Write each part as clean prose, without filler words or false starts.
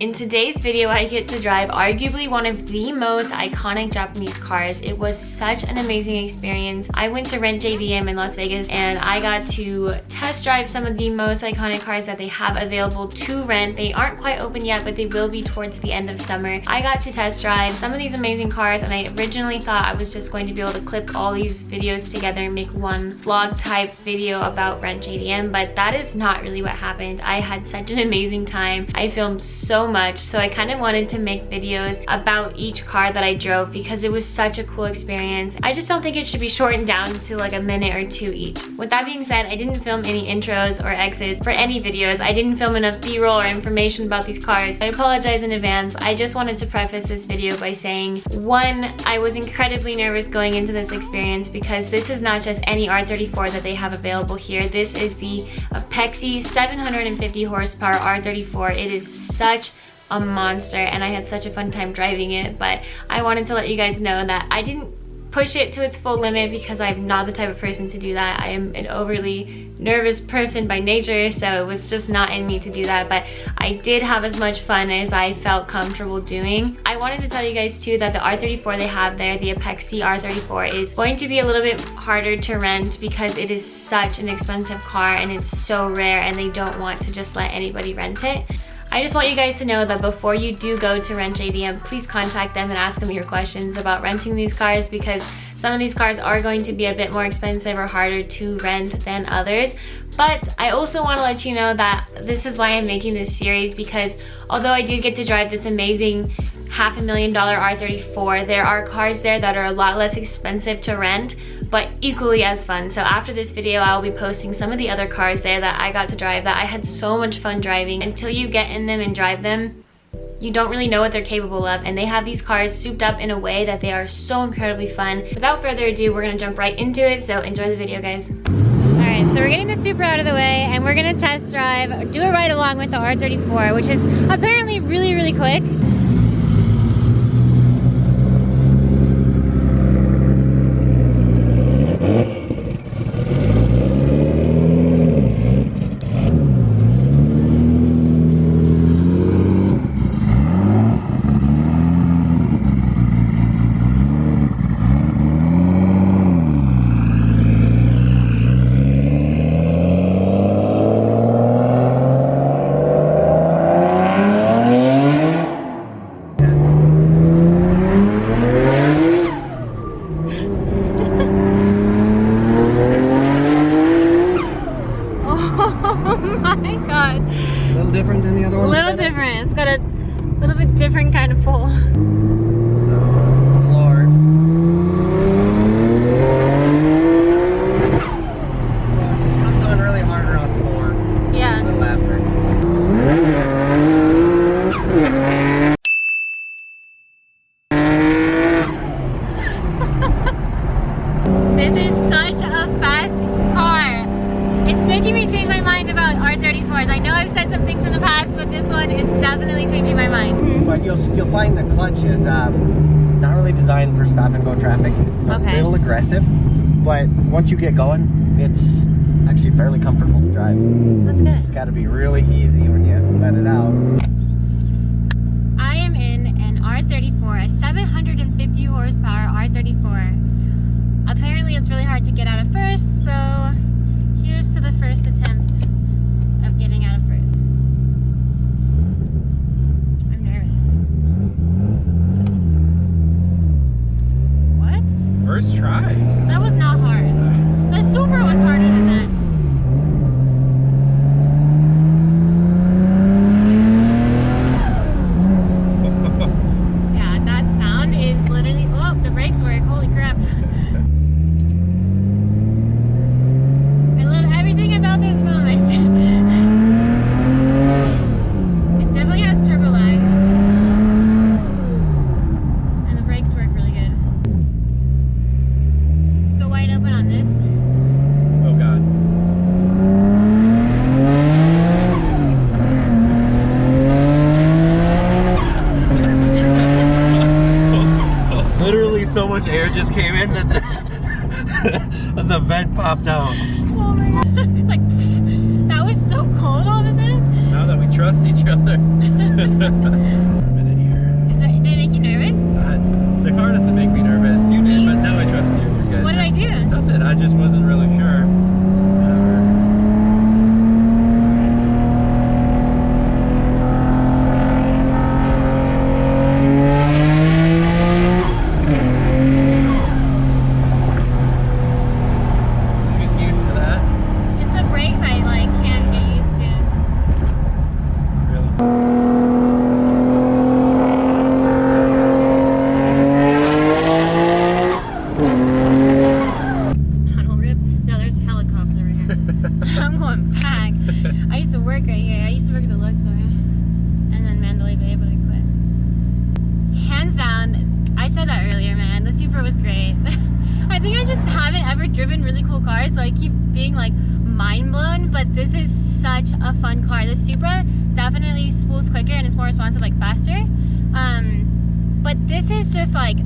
In today's video, I get to drive arguably one of the most iconic Japanese cars. It was such an amazing experience. I went to Rentjdm in Las Vegas and I got to test drive some of the most iconic cars that they have available to rent. They aren't quite open yet, but they will be towards the end of summer. I got to test drive some of these amazing cars, and I originally thought I was just going to be able to clip all these videos together and make one vlog type video about Rentjdm, but that is not really what happened. I had such an amazing time. I filmed so much, so I kind of wanted to make videos about each car that I drove because it was such a cool experience. I just don't think it should be shortened down to like a minute or two each. With that being said, I didn't film any intros or exits for any videos. I didn't film enough b-roll or information about these cars. I apologize in advance. I just wanted to preface this video by saying, one, I was incredibly nervous going into this experience because this is not just any R34 that they have available here. This is the Apexi 750 horsepower R34. It is such a monster and I had such a fun time driving it, but I wanted to let you guys know that I didn't push it to its full limit because I'm not the type of person to do that. I am an overly nervous person by nature, so it was just not in me to do that, but I did have as much fun as I felt comfortable doing. I wanted to tell you guys too that the R34 they have there, the Apexi R34, is going to be a little bit harder to rent because it is such an expensive car and it's so rare and they don't want to just let anybody rent it. I just want you guys to know that before you do go to Rentjdm, please contact them and ask them your questions about renting these cars because some of these cars are going to be a bit more expensive or harder to rent than others. But I also want to let you know that this is why I'm making this series, because although I did get to drive this amazing $500,000 R34, there are cars there that are a lot less expensive to rent but equally as fun. So after this video, I'll be posting some of the other cars there that I got to drive that I had so much fun driving. Until you get in them and drive them, you don't really know what they're capable of, and they have these cars souped up in a way that they are so incredibly fun. Without further ado, we're gonna jump right into it, so enjoy the video, guys. Alright, so we're getting the Supra out of the way and we're gonna test drive, do a ride along with the R34, which is apparently really, really quick. It's got a little bit different kind of pull. So, floor. So, it comes on really hard around 4. Yeah. A little after. This is such a fast car. It's making me change my mind about R34s. I know I've said some things in the past, but this one is definitely changing my mind. But you'll find the clutch is not really designed for stop and go traffic. It's a little aggressive, but once you get going, it's actually fairly comfortable to drive. That's good. It's got to be really easy when you let it out. I am in an R34, a 750 horsepower R34. Apparently it's really hard to get out at first, so here's to the first attempt of getting out of first. I'm nervous. What? First try. That was not hard. The Supra was harder than that. Yeah, that sound is literally, oh, the brakes work, holy crap. Everything about this moment. It definitely has turbo lag. And the brakes work really good. Let's go wide open on this. Oh god. Literally so much air just came in that the vent popped out. Oh my god. It's like, that was so cold all of a sudden. Now that we trust each other. minute here. Did it make you nervous? The car doesn't make me nervous. You did, but now I trust you. You're good. What did I do? Nothing. I just wasn't really sure. I'm going back. I used to work right here. I used to work at the Luxor and then Mandalay Bay, but I quit. Hands down, I said that earlier, man. The Supra was great. I think I just haven't ever driven really cool cars, so I keep being like mind blown, but this is such a fun car. The Supra definitely spools quicker and it's more responsive, like faster. But this is just like,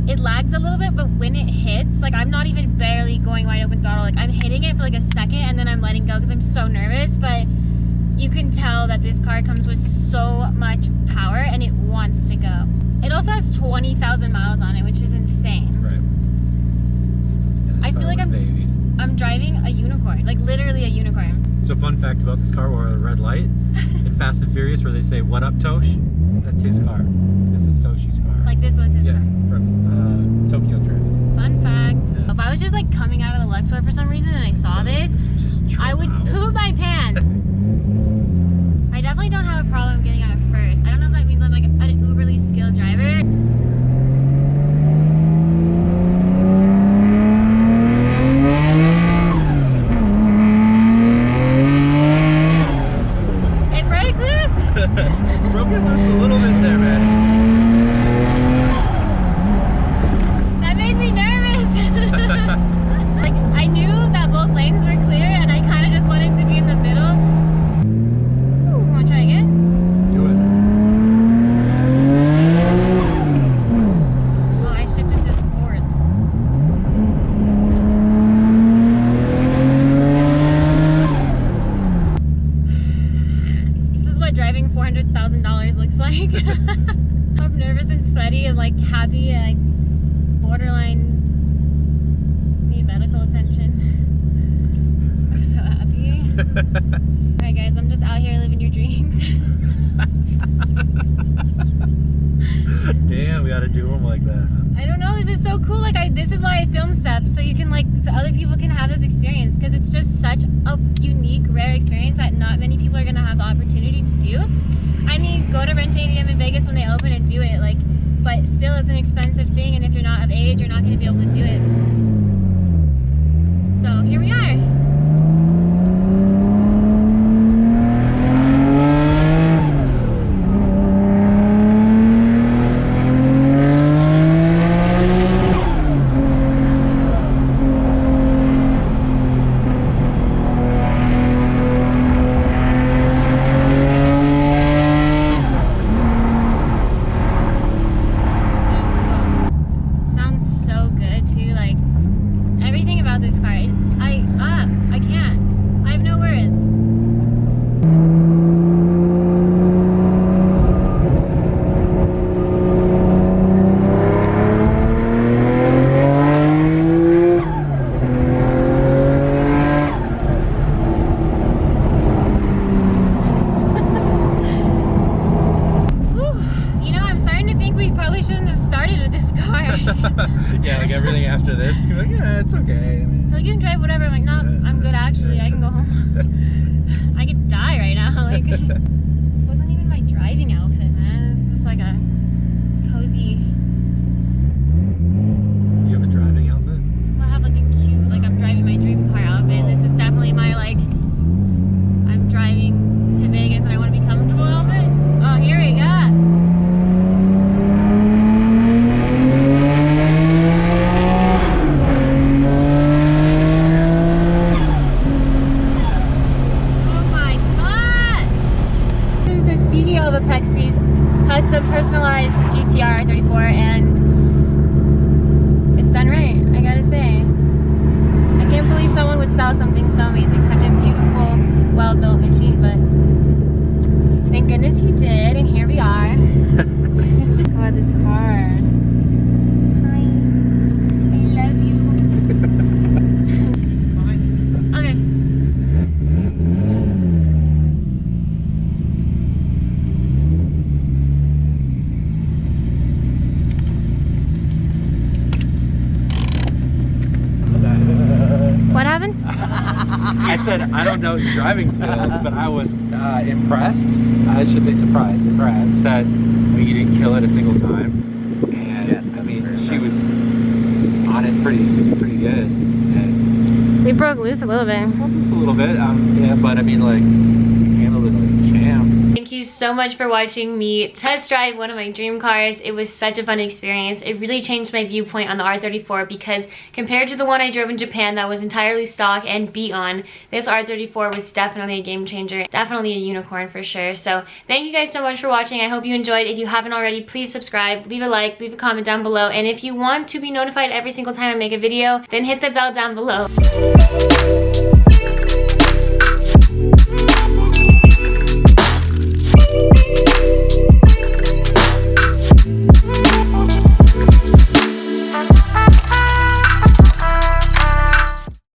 it lags a little bit, but when it hits, like I'm not even barely going wide open throttle. Like I'm hitting it for like a second and then I'm letting go because I'm so nervous. But you can tell that this car comes with so much power and it wants to go. It also has 20,000 miles on it, which is insane. Right. I feel like I'm driving a unicorn, like literally a unicorn. So fun fact about this car, we're at a red light in Fast and Furious where they say, "What up, Tosh?" That's his car. This is Toshi's car. Like this was his car. From Tokyo Drift. Fun fact, if I was just like coming out of the Luxor for some reason and I saw this, I would poop my pants. I definitely don't have a problem getting out first. I don't know if that means I'm like an uberly skilled driver. It broke loose? Broke it loose a little bit there, man. Like I knew that both lanes were clear and I kind of just wanted to be in the middle. Ooh, wanna try again? Do it. Oh, I shifted to forward. This is what driving $400,000 looks like. I'm nervous and sweaty and like happy and like borderline medical attention. I'm so happy. Alright guys, I'm just out here living your dreams. Damn, we gotta do them like that. I don't know, this is so cool. Like this is why I film stuff, so you can like, other people can have this experience, because it's just such a unique, rare experience that not many people are gonna have the opportunity to do. I mean, go to Rentjdm in Vegas when they open and do it, like, but still it's an expensive thing, and if you're not of age, you're not gonna be able to do it. So here we are. Yeah, like everything after this, you're like, yeah, it's okay. I mean, like, you can drive whatever. I'm like, no, I'm good actually. I can go home. I could die right now. Like, this wasn't even my driving outfit, man. It's just like a cozy. You have a driving outfit? I have like a cute, like I'm driving my dream car outfit. This is definitely my like, I'm driving to Vegas and I want to be comfortable outfit. Oh, here we go. Custom personalized GTR R34, and it's done right, I gotta say. I can't believe someone would sell something so amazing, such a beautiful, well-built machine, but thank goodness he did, and here we I don't know your driving skills, but I was impressed. I should say surprised, impressed that you didn't kill it a single time. And yes, I mean, she was on it pretty good. And We broke loose a little bit. just a little bit, yeah. But I mean, like, handled it like a champ. Thank you so much for watching me test drive one of my dream cars. It was such a fun experience. It really changed my viewpoint on the R34 because compared to the one I drove in Japan that was entirely stock and beat on, this R34 was definitely a game changer. Definitely a unicorn for sure. So thank you guys so much for watching. I hope you enjoyed. If you haven't already, please subscribe, leave a like, leave a comment down below. And if you want to be notified every single time I make a video, then hit the bell down below.